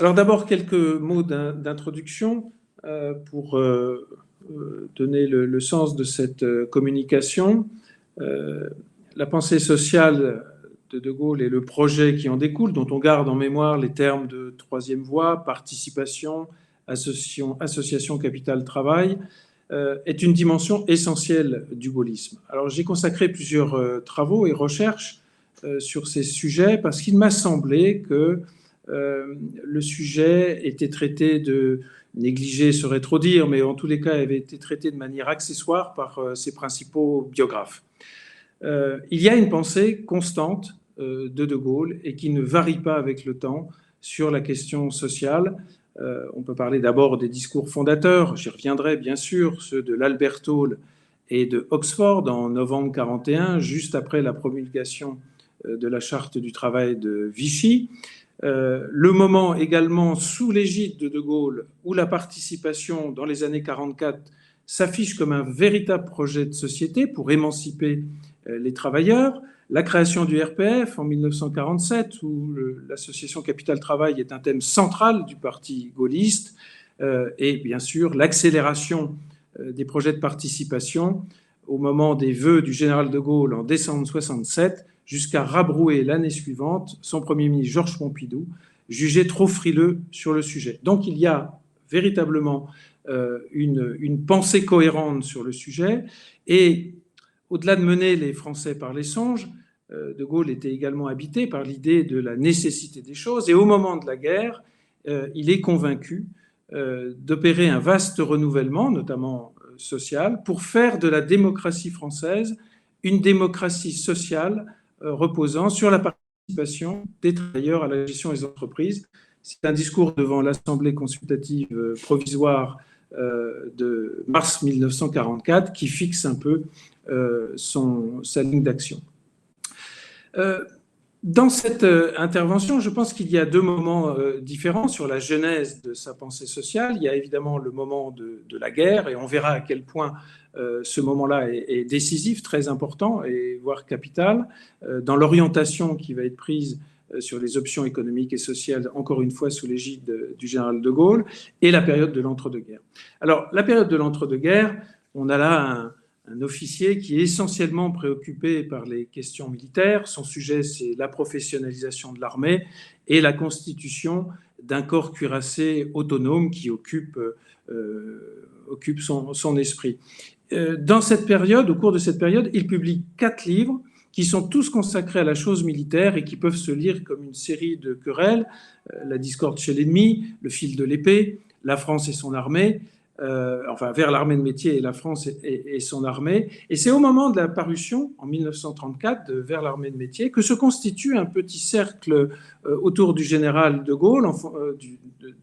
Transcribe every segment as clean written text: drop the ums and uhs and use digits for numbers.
Alors d'abord, quelques mots d'introduction pour donner le sens de cette communication. La pensée sociale de Gaulle et le projet qui en découle, dont on garde en mémoire les termes de troisième voie, participation, association capital-travail, est une dimension essentielle du gaullisme. Alors j'ai consacré plusieurs travaux et recherches sur ces sujets parce qu'il m'a semblé que le sujet était traité de négligé serait trop dire, mais en tous les cas avait été traité de manière accessoire par ses principaux biographes. Il y a une pensée constante de Gaulle et qui ne varie pas avec le temps sur la question sociale. On peut parler d'abord des discours fondateurs, j'y reviendrai bien sûr, ceux de l'Albert Hall et de Oxford en novembre 1941, juste après la promulgation de la charte du travail de Vichy. Le moment également sous l'égide de Gaulle où la participation dans les années 44 s'affiche comme un véritable projet de société pour émanciper les travailleurs, la création du RPF en 1947 où l'association Capital Travail est un thème central du parti gaulliste et bien sûr l'accélération des projets de participation au moment des vœux du général de Gaulle en décembre 1967 jusqu'à rabrouer l'année suivante son Premier ministre Georges Pompidou, jugé trop frileux sur le sujet. Donc il y a véritablement une pensée cohérente sur le sujet. Et au-delà de mener les Français par les songes, de Gaulle était également habité par l'idée de la nécessité des choses. Et au moment de la guerre, il est convaincu d'opérer un vaste renouvellement, notamment social, pour faire de la démocratie française une démocratie sociale reposant sur la participation des travailleurs à la gestion des entreprises. C'est un discours devant l'Assemblée consultative provisoire de mars 1944 qui fixe un peu sa ligne d'action. Dans cette intervention, je pense qu'il y a deux moments différents sur la genèse de sa pensée sociale. Il y a évidemment le moment de la guerre, et on verra à quel point ce moment-là est décisif, très important, et voire capital, dans l'orientation qui va être prise sur les options économiques et sociales, encore une fois sous l'égide du général de Gaulle, et la période de l'entre-deux-guerres. Alors, la période de l'entre-deux-guerres, on a là un officier qui est essentiellement préoccupé par les questions militaires. Son sujet, c'est la professionnalisation de l'armée et la constitution d'un corps cuirassé autonome qui occupe son esprit. Dans cette période, au cours de cette période, il publie 4 livres qui sont tous consacrés à la chose militaire et qui peuvent se lire comme une série de querelles. La discorde chez l'ennemi, le fil de l'épée, la France et son armée, enfin vers l'armée de métier et la France et son armée. Et c'est au moment de la parution, en 1934, de Vers l'armée de métier, que se constitue un petit cercle autour du général de Gaulle,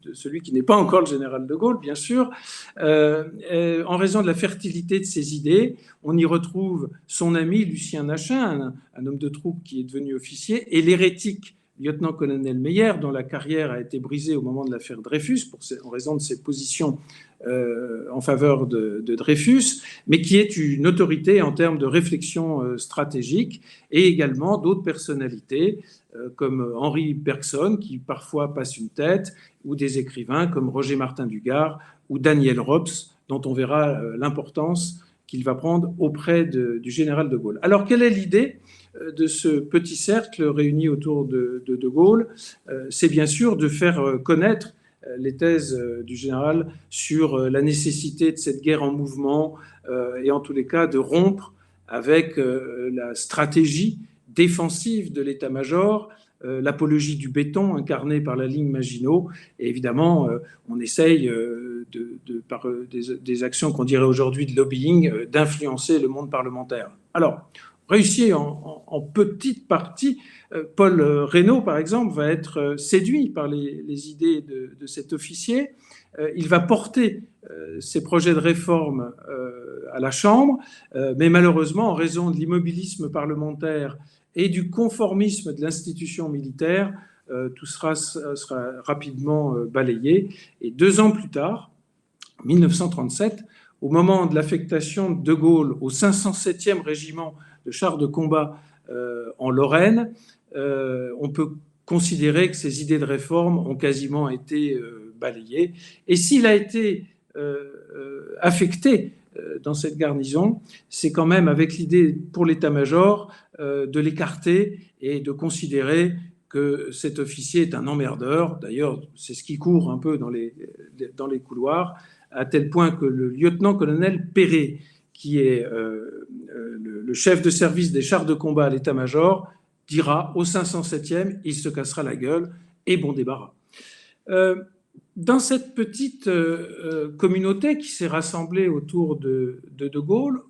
de celui qui n'est pas encore le général de Gaulle, bien sûr, en raison de la fertilité de ses idées. On y retrouve son ami Lucien Nachin, un homme de troupe qui est devenu officier, et l'hérétique lieutenant-colonel Meyer, dont la carrière a été brisée au moment de l'affaire Dreyfus, en raison de ses positions en faveur de Dreyfus, mais qui est une autorité en termes de réflexion stratégique, et également d'autres personnalités comme Henri Bergson, qui parfois passe une tête, ou des écrivains comme Roger Martin Dugard ou Daniel Rops, dont on verra l'importance qu'il va prendre auprès du général de Gaulle. Alors, quelle est l'idée de ce petit cercle réuni autour de Gaulle? C'est bien sûr de faire connaître les thèses du général sur la nécessité de cette guerre en mouvement et en tous les cas de rompre avec la stratégie défensive de l'état-major, l'apologie du béton incarnée par la ligne Maginot. Et évidemment, on essaye, par des actions qu'on dirait aujourd'hui de lobbying, d'influencer le monde parlementaire. Alors, réussi en petite partie, Paul Reynaud, par exemple, va être séduit par les idées de cet officier. Il va porter ses projets de réforme à la Chambre, mais malheureusement, en raison de l'immobilisme parlementaire et du conformisme de l'institution militaire, tout sera rapidement balayé. Et 2 ans plus tard, en 1937, au moment de l'affectation de Gaulle au 507e régiment de chars de combat en Lorraine, on peut considérer que ces idées de réforme ont quasiment été balayées. Et s'il a été affecté dans cette garnison, c'est quand même avec l'idée pour l'état-major de l'écarter et de considérer que cet officier est un emmerdeur. D'ailleurs, c'est ce qui court un peu dans les couloirs, à tel point que le lieutenant-colonel Perret, qui est le chef de service des chars de combat à l'état-major, dira au 507e, il se cassera la gueule, et bon débarras. Dans cette petite communauté qui s'est rassemblée autour de Gaulle,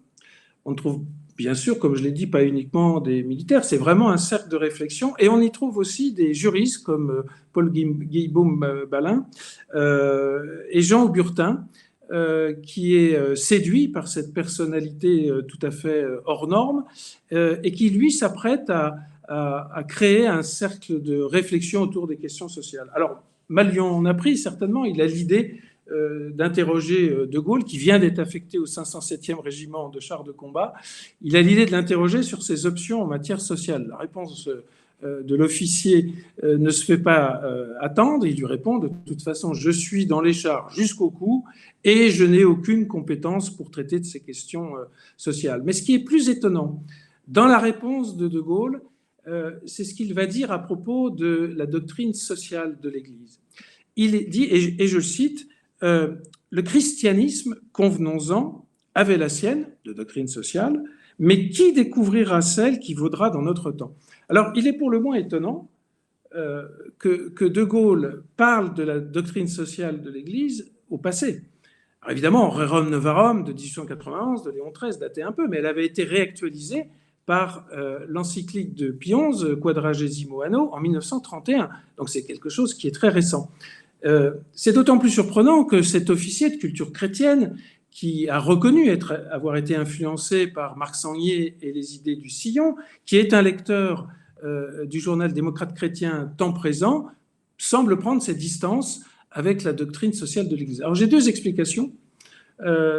on trouve bien sûr, comme je l'ai dit, pas uniquement des militaires, c'est vraiment un cercle de réflexion, et on y trouve aussi des juristes comme Paul Guillaume-Balin et Jean Auburtin, qui est séduit par cette personnalité tout à fait hors norme, et qui, lui, s'apprête à créer un cercle de réflexion autour des questions sociales. Alors, mal lui en a pris, certainement, il a l'idée d'interroger De Gaulle, qui vient d'être affecté au 507e régiment de chars de combat. Il a l'idée de l'interroger sur ses options en matière sociale. La réponse de l'officier ne se fait pas attendre. Il lui répond, de toute façon, je suis dans les chars jusqu'au cou et je n'ai aucune compétence pour traiter de ces questions sociales. Mais ce qui est plus étonnant, dans la réponse de Gaulle, c'est ce qu'il va dire à propos de la doctrine sociale de l'Église. Il dit, et je le cite, le christianisme, convenons-en, avait la sienne, de doctrine sociale, mais qui découvrira celle qui vaudra dans notre temps? Alors, il est pour le moins étonnant que De Gaulle parle de la doctrine sociale de l'Église au passé. Alors évidemment, Rerum Novarum de 1891, de Léon XIII, datait un peu, mais elle avait été réactualisée par l'encyclique de Pie XI, Quadragesimo Anno, en 1931. Donc c'est quelque chose qui est très récent. C'est d'autant plus surprenant que cet officier de culture chrétienne, qui a reconnu avoir été influencé par Marc Sangnier et les idées du Sillon, qui est un lecteur du journal démocrate chrétien Temps présent, semble prendre ses distances avec la doctrine sociale de l'Église. Alors j'ai deux explications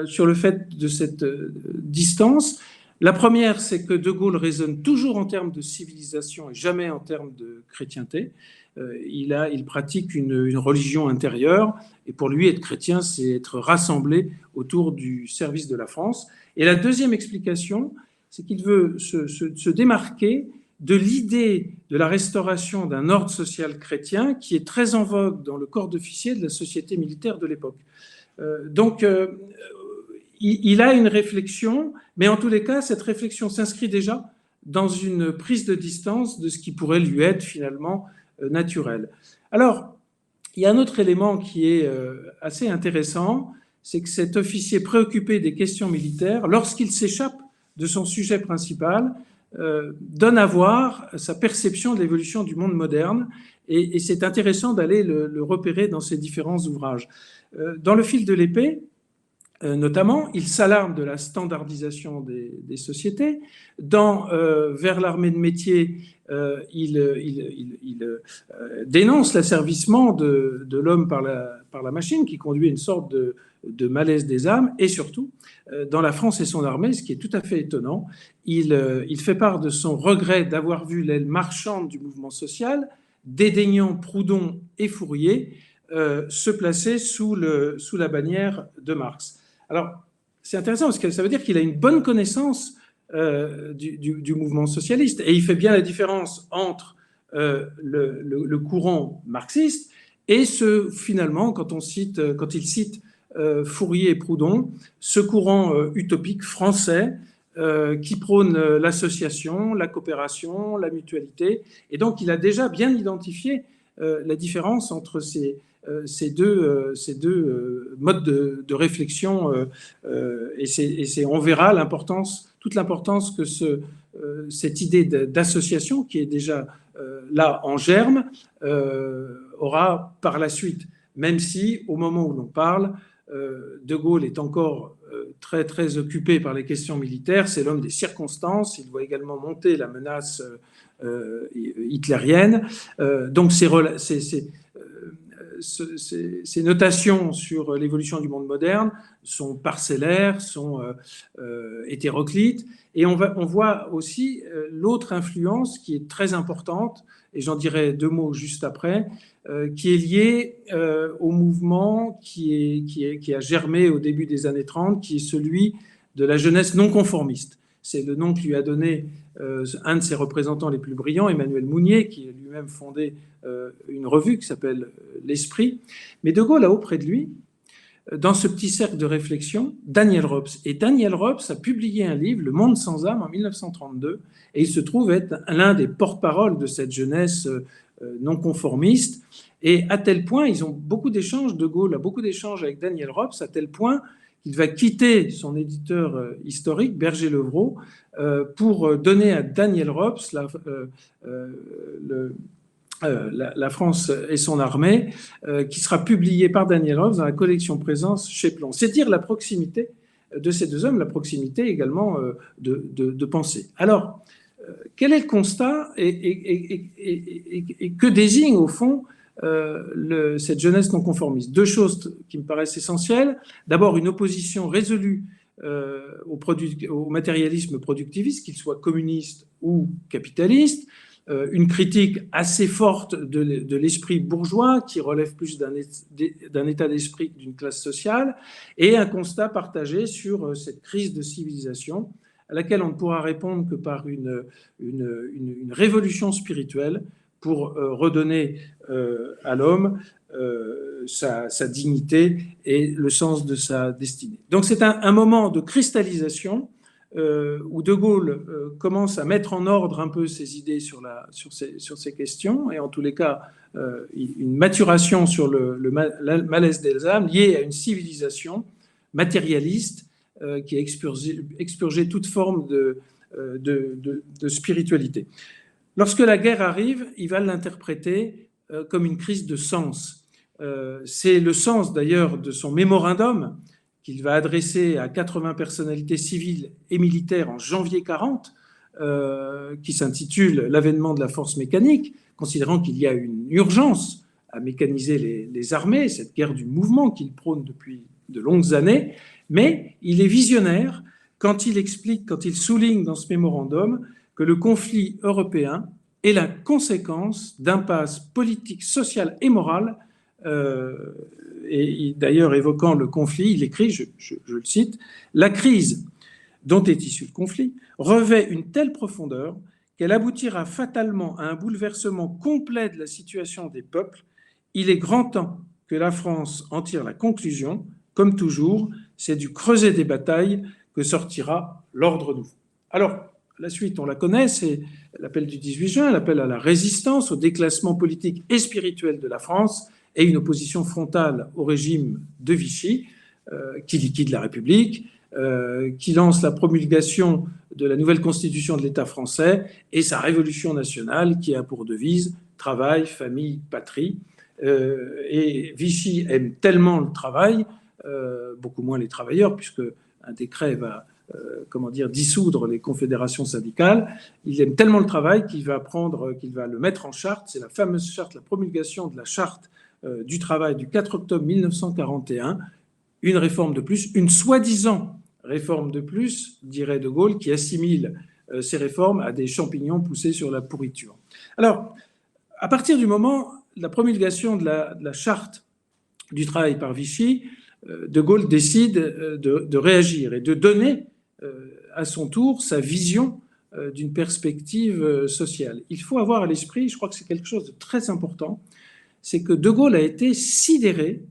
sur le fait de cette distance. La première, c'est que De Gaulle raisonne toujours en termes de civilisation et jamais en termes de chrétienté. Il pratique une religion intérieure, et pour lui, être chrétien, c'est être rassemblé autour du service de la France. Et la deuxième explication, c'est qu'il veut se démarquer de l'idée de la restauration d'un ordre social chrétien qui est très en vogue dans le corps d'officiers de la société militaire de l'époque. Donc, il a une réflexion, mais en tous les cas, cette réflexion s'inscrit déjà dans une prise de distance de ce qui pourrait lui être finalement naturel. Alors, il y a un autre élément qui est assez intéressant, c'est que cet officier préoccupé des questions militaires, lorsqu'il s'échappe de son sujet principal, donne à voir sa perception de l'évolution du monde moderne, et c'est intéressant d'aller le repérer dans ses différents ouvrages. Dans Le fil de l'épée, notamment, il s'alarme de la standardisation des sociétés. Dans Vers l'armée de métier, il dénonce l'asservissement de l'homme par la machine, qui conduit à une sorte de malaise des âmes. Et surtout, dans La France et son armée, ce qui est tout à fait étonnant, il fait part de son regret d'avoir vu l'aile marchande du mouvement social, dédaignant Proudhon et Fourier, se placer sous la bannière de Marx. Alors, c'est intéressant parce que ça veut dire qu'il a une bonne connaissance du mouvement socialiste. Et il fait bien la différence entre le courant marxiste et finalement, quand il cite Fourier et Proudhon, ce courant utopique français qui prône l'association, la coopération, la mutualité. Et donc, il a déjà bien identifié la différence entre ces deux modes de réflexion, et on verra toute l'importance que cette idée d'association, qui est déjà là en germe, aura par la suite, même si au moment où l'on parle, De Gaulle est encore très, très occupé par les questions militaires, c'est l'homme des circonstances, il voit également monter la menace hitlérienne, donc ces notations sur l'évolution du monde moderne sont parcellaires, sont hétéroclites, et on voit aussi l'autre influence qui est très importante, et j'en dirai 2 mots juste après, qui est liée au mouvement qui a germé au début des années 30, qui est celui de la jeunesse non conformiste. C'est le nom que lui a donné un de ses représentants les plus brillants, Emmanuel Mounier, qui a lui-même fondé une revue qui s'appelle L'Esprit. Mais De Gaulle a auprès de lui, dans ce petit cercle de réflexion, Daniel Rops. Et Daniel Rops a publié un livre, Le Monde sans âme, en 1932, et il se trouve être l'un des porte-paroles de cette jeunesse non conformiste. Et à tel point, ils ont beaucoup d'échanges, De Gaulle a beaucoup d'échanges avec Daniel Rops, à tel point qu'il va quitter son éditeur historique, Berger-Levrault, pour donner à Daniel Rops la France et son armée, qui sera publié par Daniel Rops dans la collection Présence chez Plon. C'est dire la proximité de ces 2 hommes, la proximité également de pensée. Alors, quel est le constat et que désigne au fond cette jeunesse non conformiste? 2 choses qui me paraissent essentielles. D'abord, une opposition résolue au matérialisme productiviste, qu'il soit communiste ou capitaliste, une critique assez forte de l'esprit bourgeois qui relève plus d'un état d'esprit que d'une classe sociale, et un constat partagé sur cette crise de civilisation à laquelle on ne pourra répondre que par une révolution spirituelle pour redonner à l'homme sa dignité et le sens de sa destinée. Donc c'est un moment de cristallisation où De Gaulle commence à mettre en ordre un peu ses idées sur ces questions, et en tous les cas une maturation sur le malaise des âmes lié à une civilisation matérialiste qui a expurgé toute forme de spiritualité. Lorsque la guerre arrive, il va l'interpréter comme une crise de sens. C'est le sens d'ailleurs de son mémorandum qu'il va adresser à 80 personnalités civiles et militaires en janvier 40, qui s'intitule « L'avènement de la force mécanique », considérant qu'il y a une urgence à mécaniser les armées, cette guerre du mouvement qu'il prône depuis de longues années, mais il est visionnaire quand il explique, quand il souligne dans ce mémorandum que le conflit européen est la conséquence d'impasses politiques, sociales et morales. Et d'ailleurs, évoquant le conflit, il écrit, je le cite, « La crise dont est issu le conflit revêt une telle profondeur qu'elle aboutira fatalement à un bouleversement complet de la situation des peuples. Il est grand temps que la France en tire la conclusion. Comme toujours, c'est du creuset des batailles que sortira l'ordre nouveau. » Alors, la suite, on la connaît, c'est l'appel du 18 juin, l'appel à la résistance, au déclassement politique et spirituel de la France, et une opposition frontale au régime de Vichy, qui liquide la République, qui lance la promulgation de la nouvelle constitution de l'État français et sa révolution nationale qui a pour devise « travail, famille, patrie ». Et Vichy aime tellement le travail, beaucoup moins les travailleurs, puisque un décret va dissoudre les confédérations syndicales. Il aime tellement le travail qu'il va le mettre en charte. C'est la fameuse charte, la promulgation de la charte du travail du 4 octobre 1941, une réforme de plus, une soi-disant réforme de plus, dirait De Gaulle, qui assimile ces réformes à des champignons poussés sur la pourriture. Alors, à partir du moment de la promulgation de la charte du travail par Vichy, De Gaulle décide de réagir et de donner à son tour sa vision d'une perspective sociale. Il faut avoir à l'esprit, je crois que c'est quelque chose de très important, c'est que De Gaulle a été sidéré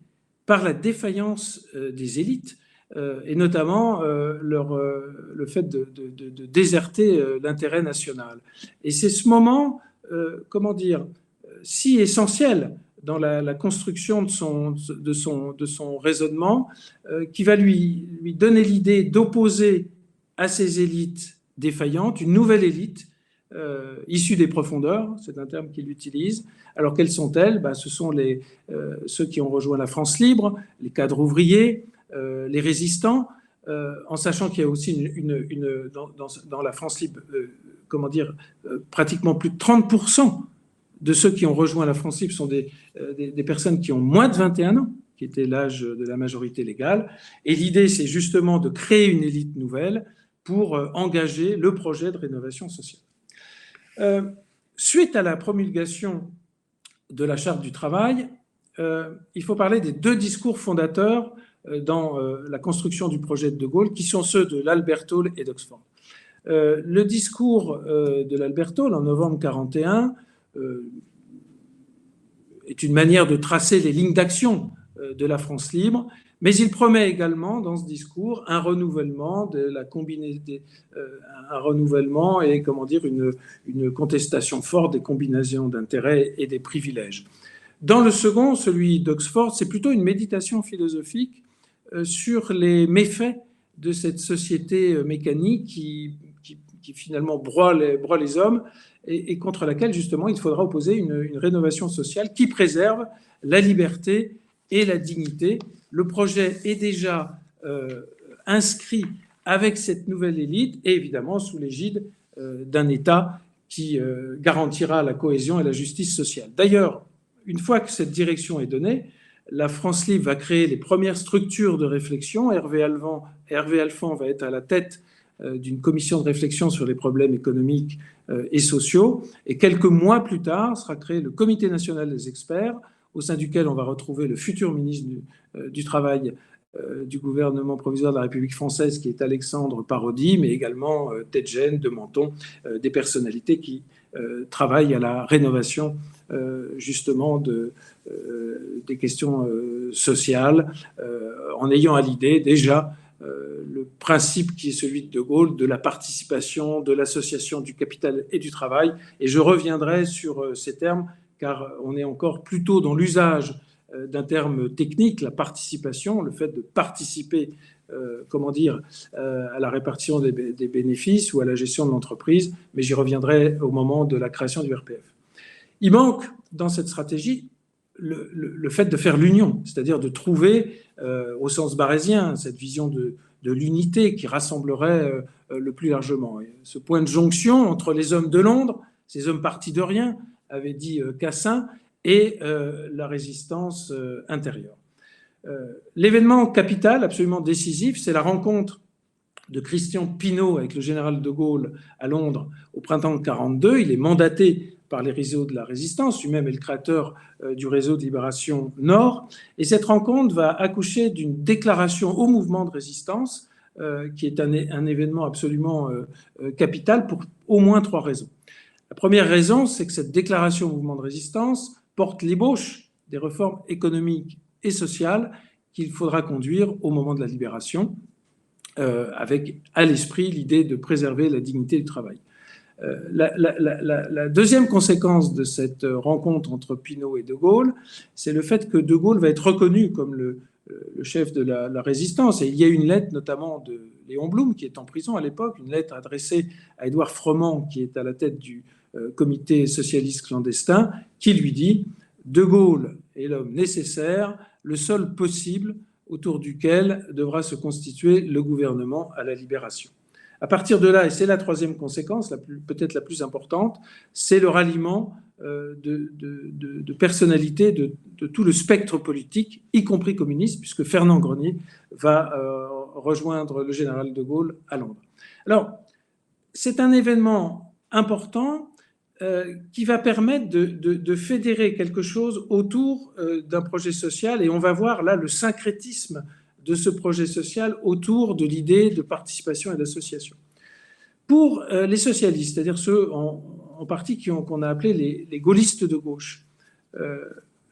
par la défaillance des élites, et notamment le fait de déserter l'intérêt national. Et c'est ce moment, si essentiel dans la construction de son raisonnement, qui va lui donner l'idée d'opposer à ces élites défaillantes une nouvelle élite issue des profondeurs, c'est un terme qu'il utilise. Alors quelles sont-elles? Ce sont ceux qui ont rejoint la France libre, les cadres ouvriers, les résistants, en sachant qu'il y a aussi dans la France libre, pratiquement plus de 30% de ceux qui ont rejoint la France Libre sont des personnes qui ont moins de 21 ans, qui était l'âge de la majorité légale. Et l'idée, c'est justement de créer une élite nouvelle pour engager le projet de rénovation sociale. Suite à la promulgation de la Charte du travail, il faut parler des deux discours fondateurs dans la construction du projet de De Gaulle, qui sont ceux de l'Albert Hall et d'Oxford. Le discours de l'Albert Hall en novembre 1941 est une manière de tracer les lignes d'action de la France libre, mais il promet également dans ce discours un renouvellement de la un renouvellement et comment dire une contestation forte des combinaisons d'intérêts et des privilèges. Dans le second, celui d'Oxford, c'est plutôt une méditation philosophique sur les méfaits de cette société mécanique qui finalement broie les hommes et contre laquelle justement il faudra opposer une rénovation sociale qui préserve la liberté et la dignité. Le projet est déjà inscrit avec cette nouvelle élite et évidemment sous l'égide d'un État qui garantira la cohésion et la justice sociale. D'ailleurs, une fois que cette direction est donnée, la France Libre va créer les premières structures de réflexion. Hervé Alphand va être à la tête d'une commission de réflexion sur les problèmes économiques et sociaux. Et quelques mois plus tard sera créé le Comité national des experts, au sein duquel on va retrouver le futur ministre du Travail du gouvernement provisoire de la République française, qui est Alexandre Parodi, mais également Tedjen, de Menton, des personnalités qui travaillent à la rénovation justement des questions sociales, en ayant à l'idée déjà le principe qui est celui de De Gaulle, de la participation, de l'association du capital et du travail. Et je reviendrai sur ces termes, car on est encore plutôt dans l'usage d'un terme technique, la participation, le fait de participer à la répartition des bénéfices ou à la gestion de l'entreprise, mais j'y reviendrai au moment de la création du RPF. Il manque dans cette stratégie le fait de faire l'union, c'est-à-dire de trouver, au sens barésien, cette vision de l'unité qui rassemblerait le plus largement. Et ce point de jonction entre les hommes de Londres, ces hommes partis de rien, avait dit Cassin, et la résistance intérieure. L'événement capital, absolument décisif, c'est la rencontre de Christian Pineau avec le général de Gaulle à Londres au printemps 1942. Il est mandaté par les réseaux de la résistance, lui-même est le créateur du réseau de libération Nord, et cette rencontre va accoucher d'une déclaration au mouvement de résistance qui est un événement absolument capital pour au moins 3 raisons. La première raison, c'est que cette déclaration au mouvement de résistance porte l'ébauche des réformes économiques et sociales qu'il faudra conduire au moment de la libération, avec à l'esprit l'idée de préserver la dignité du travail. La deuxième conséquence de cette rencontre entre Pineau et De Gaulle, c'est le fait que De Gaulle va être reconnu comme le chef de la résistance. Et il y a une lettre notamment de Léon Blum, qui est en prison à l'époque, une lettre adressée à Édouard Froment, qui est à la tête du comité socialiste clandestin, qui lui dit « De Gaulle est l'homme nécessaire, le seul possible autour duquel devra se constituer le gouvernement à la libération ». À partir de là, et c'est la troisième conséquence, peut-être la plus importante, c'est le ralliement de personnalités de tout le spectre politique, y compris communiste, puisque Fernand Grenier va rejoindre le général de Gaulle à Londres. Alors, c'est un événement important qui va permettre de fédérer quelque chose autour d'un projet social, et on va voir là le syncrétisme de ce projet social autour de l'idée de participation et d'association. Pour les socialistes, c'est-à-dire ceux en partie qu'on a appelés les gaullistes de gauche,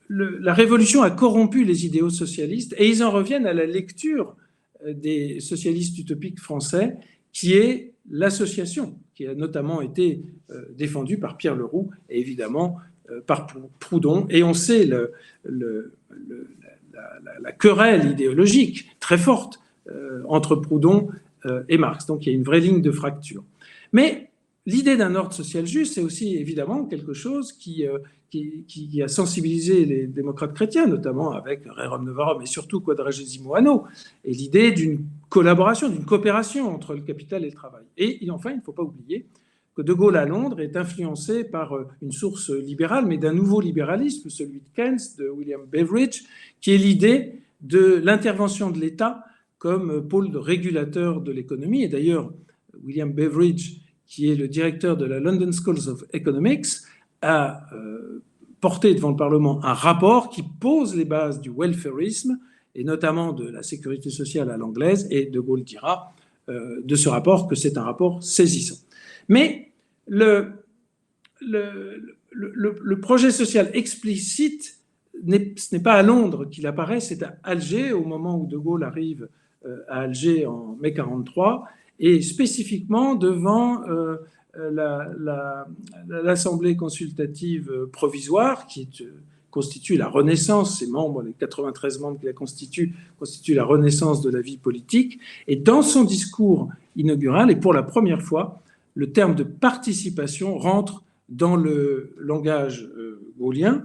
la Révolution a corrompu les idéaux socialistes et ils en reviennent à la lecture des socialistes utopiques français, qui est l'association, qui a notamment été défendue par Pierre Leroux et évidemment par Proudhon. Et on sait la querelle idéologique très forte entre Proudhon et Marx. Donc il y a une vraie ligne de fracture. Mais l'idée d'un ordre social juste, c'est aussi évidemment quelque chose qui a sensibilisé les démocrates chrétiens, notamment avec Rerum Novarum et surtout Quadragesimo Anno, et l'idée d'une collaboration, d'une coopération entre le capital et le travail. Et enfin, il ne faut pas oublier que De Gaulle à Londres est influencé par une source libérale, mais d'un nouveau libéralisme, celui de Keynes, de William Beveridge, qui est l'idée de l'intervention de l'État comme pôle régulateur de l'économie. Et d'ailleurs, William Beveridge, qui est le directeur de la London School of Economics, a porté devant le Parlement un rapport qui pose les bases du welfarisme, et notamment de la sécurité sociale à l'anglaise, et De Gaulle dira de ce rapport que c'est un rapport saisissant. Mais le projet social explicite, ce n'est pas à Londres qu'il apparaît, c'est à Alger, au moment où De Gaulle arrive à Alger en mai 1943, et spécifiquement devant l'Assemblée consultative provisoire, qui constitue la renaissance, ses membres, les 93 membres qui la constituent la renaissance de la vie politique. Et dans son discours inaugural, et pour la première fois, le terme de participation rentre dans le langage gaullien,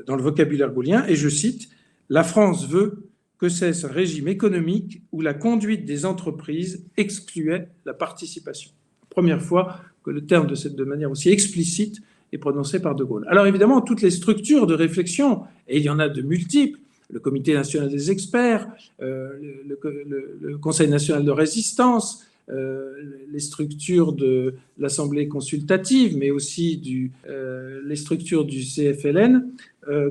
dans le vocabulaire gaullien, et je cite, « La France veut que cesse un régime économique où la conduite des entreprises excluait la participation. » Première fois que le terme de manière aussi explicite est prononcé par De Gaulle. Alors évidemment, toutes les structures de réflexion, et il y en a de multiples, le Comité national des experts, le Conseil national de résistance, les structures de l'Assemblée consultative, mais aussi les structures du CFLN,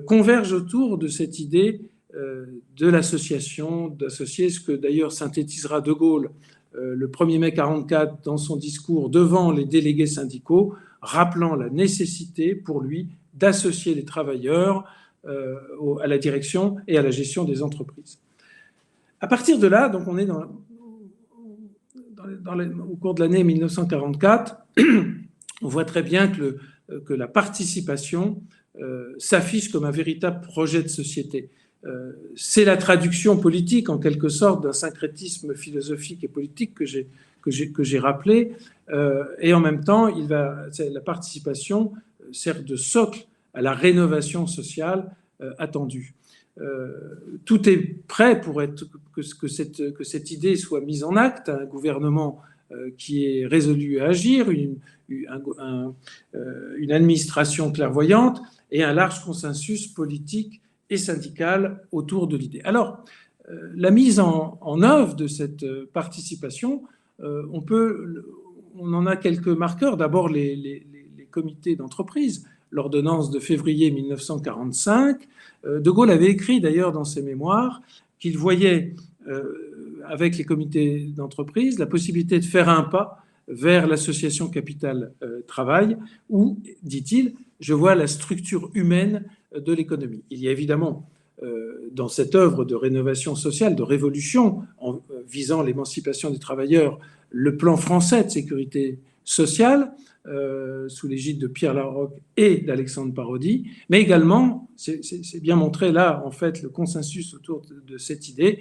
convergent autour de cette idée de l'association, d'associer, ce que d'ailleurs synthétisera De Gaulle le 1er mai 1944 dans son discours devant les délégués syndicaux, rappelant la nécessité pour lui d'associer les travailleurs à la direction et à la gestion des entreprises. À partir de là, donc on est au cours de l'année 1944, on voit très bien que la participation s'affiche comme un véritable projet de société. C'est la traduction politique, en quelque sorte, d'un syncrétisme philosophique et politique que j'ai rappelé. Et en même temps, la participation sert de socle à la rénovation sociale attendue. Tout est prêt pour que cette idée soit mise en acte, un gouvernement qui est résolu à agir, une administration clairvoyante et un large consensus politique et syndicale autour de l'idée. Alors, la mise en œuvre de cette participation, on en a quelques marqueurs. D'abord, les comités d'entreprise, l'ordonnance de février 1945. De Gaulle avait écrit d'ailleurs dans ses mémoires qu'il voyait avec les comités d'entreprise la possibilité de faire un pas vers l'association capital-travail où, dit-il, je vois la structure humaine de l'économie. Il y a évidemment dans cette œuvre de rénovation sociale, de révolution visant l'émancipation des travailleurs, le plan français de sécurité sociale sous l'égide de Pierre Laroque et d'Alexandre Parodi, mais également, c'est bien montré là, en fait, le consensus autour de cette idée,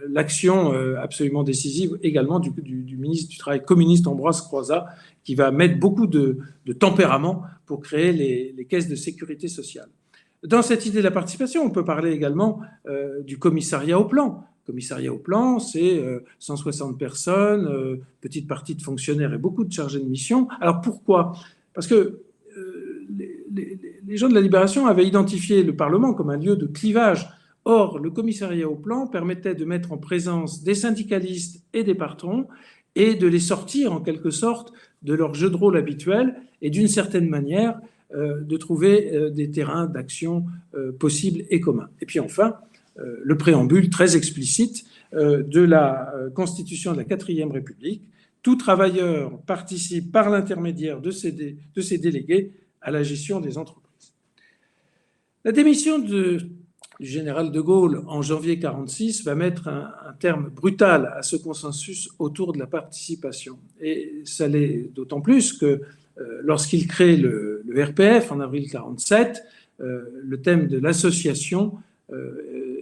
l'action absolument décisive également du ministre du Travail communiste Ambroise Croizat, qui va mettre beaucoup de tempérament pour créer les caisses de sécurité sociale. Dans cette idée de la participation, on peut parler également du commissariat au plan. Le commissariat au plan, c'est 160 personnes, petite partie de fonctionnaires et beaucoup de chargés de mission. Alors pourquoi ? Parce que les gens de la Libération avaient identifié le Parlement comme un lieu de clivage. Or, le commissariat au plan permettait de mettre en présence des syndicalistes et des patrons et de les sortir en quelque sorte de leur jeu de rôle habituel et d'une certaine manière de trouver des terrains d'action possibles et communs. Et puis enfin, le préambule très explicite de la Constitution de la 4e République. Tout travailleur participe par l'intermédiaire de ses délégués à la gestion des entreprises. La démission du général de Gaulle en janvier 1946 va mettre un terme brutal à ce consensus autour de la participation. Et ça l'est d'autant plus que lorsqu'il crée le RPF en avril 1947, le thème de l'association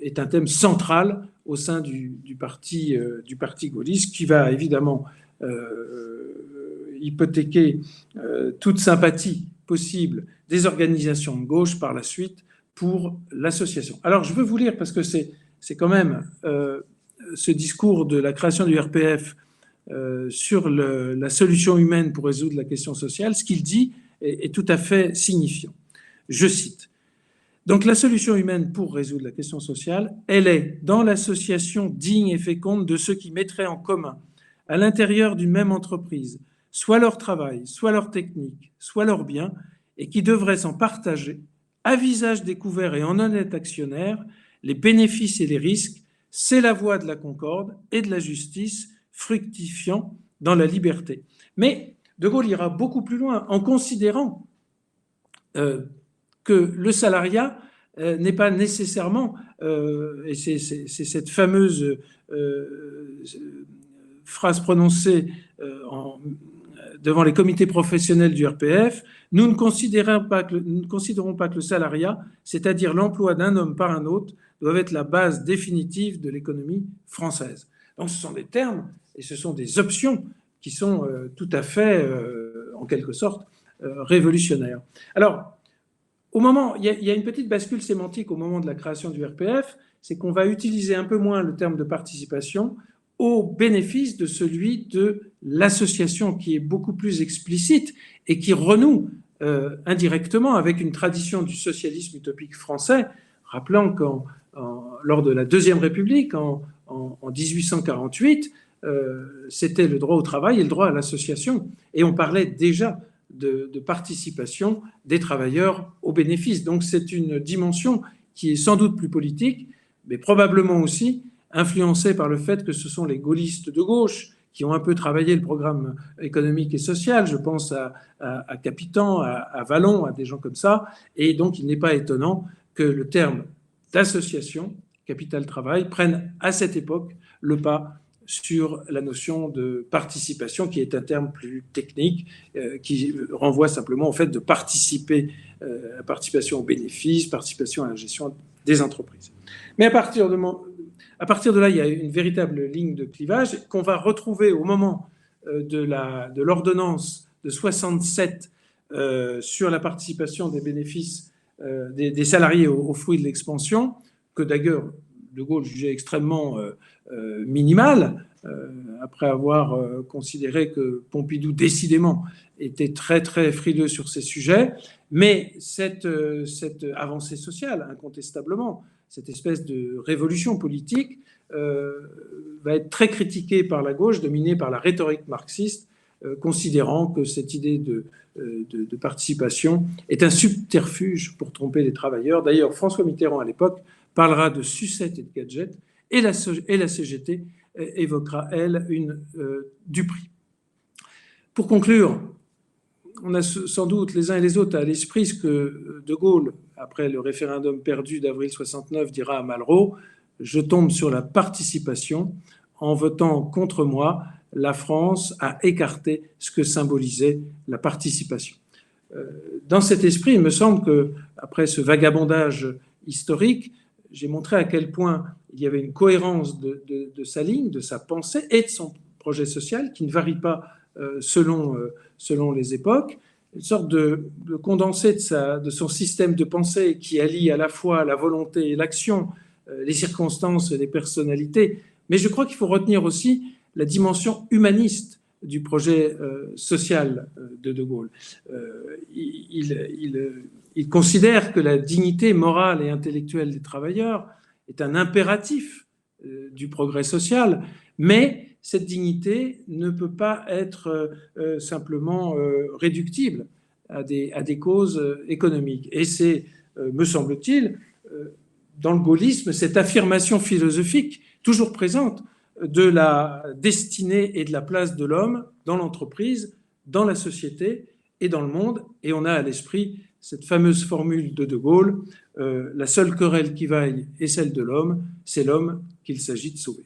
est un thème central au sein du parti gaulliste, qui va évidemment hypothéquer toute sympathie possible des organisations de gauche par la suite pour l'association. Alors je veux vous lire, parce que c'est quand même ce discours de la création du RPF sur la solution humaine pour résoudre la question sociale, ce qu'il dit est tout à fait signifiant. Je cite. Donc la solution humaine pour résoudre la question sociale, elle est dans l'association digne et féconde de ceux qui mettraient en commun, à l'intérieur d'une même entreprise, soit leur travail, soit leur technique, soit leurs biens, et qui devraient s'en partager, à visage découvert et en honnête actionnaire, les bénéfices et les risques. C'est la voie de la concorde et de la justice, fructifiant dans la liberté. Mais De Gaulle ira beaucoup plus loin en considérant que le salariat n'est pas nécessairement, et c'est cette fameuse phrase prononcée devant les comités professionnels du RPF, nous ne considérons pas que le salariat, c'est-à-dire l'emploi d'un homme par un autre, doivent être la base définitive de l'économie française. Donc ce sont des termes et ce sont des options qui sont tout à fait, en quelque sorte, révolutionnaires. Alors, au moment, il y a une petite bascule sémantique au moment de la création du RPF, c'est qu'on va utiliser un peu moins le terme de participation au bénéfice de celui de l'association, qui est beaucoup plus explicite et qui renoue indirectement avec une tradition du socialisme utopique français, rappelant lors de la Deuxième République, en 1848, c'était le droit au travail et le droit à l'association. Et on parlait déjà de participation des travailleurs aux bénéfices. Donc c'est une dimension qui est sans doute plus politique, mais probablement aussi influencée par le fait que ce sont les gaullistes de gauche qui ont un peu travaillé le programme économique et social. Je pense à Capitan, à Vallon, à des gens comme ça. Et donc il n'est pas étonnant que le terme d'association, capital-travail, prenne à cette époque le pas sur la notion de participation, qui est un terme plus technique, qui renvoie simplement au fait de participer, à participation aux bénéfices, participation à la gestion des entreprises. Mais à partir de là, il y a une véritable ligne de clivage qu'on va retrouver au moment de l'ordonnance de 67 sur la participation des bénéfices des salariés aux fruits de l'expansion, que d'ailleurs De Gaulle jugeait extrêmement minimale, après avoir considéré que Pompidou, décidément, était très, très frileux sur ces sujets. Mais cette avancée sociale, incontestablement, cette espèce de révolution politique, va être très critiquée par la gauche, dominée par la rhétorique marxiste, considérant que cette idée de participation est un subterfuge pour tromper les travailleurs. D'ailleurs, François Mitterrand, à l'époque, parlera de sucette et de gadget, et la CGT évoquera, elle, une duperie. Pour conclure, on a sans doute les uns et les autres à l'esprit ce que De Gaulle, après le référendum perdu d'avril 69, dira à Malraux: « Je tombe sur la participation. En votant contre moi, la France a écarté ce que symbolisait la participation. » Dans cet esprit, il me semble qu'après ce vagabondage historique, j'ai montré à quel point il y avait une cohérence de sa ligne, de sa pensée et de son projet social qui ne varie pas selon les époques, une sorte de condensé de son système de pensée qui allie à la fois la volonté et l'action, les circonstances et les personnalités. Mais je crois qu'il faut retenir aussi la dimension humaniste du projet social de Gaulle. Il considère que la dignité morale et intellectuelle des travailleurs est un impératif du progrès social, mais cette dignité ne peut pas être simplement réductible à des causes économiques. Et c'est, me semble-t-il, dans le gaullisme, cette affirmation philosophique toujours présente de la destinée et de la place de l'homme dans l'entreprise, dans la société et dans le monde. Et on a à l'esprit cette fameuse formule de Gaulle, la seule querelle qui vaille est celle de l'homme, c'est l'homme qu'il s'agit de sauver.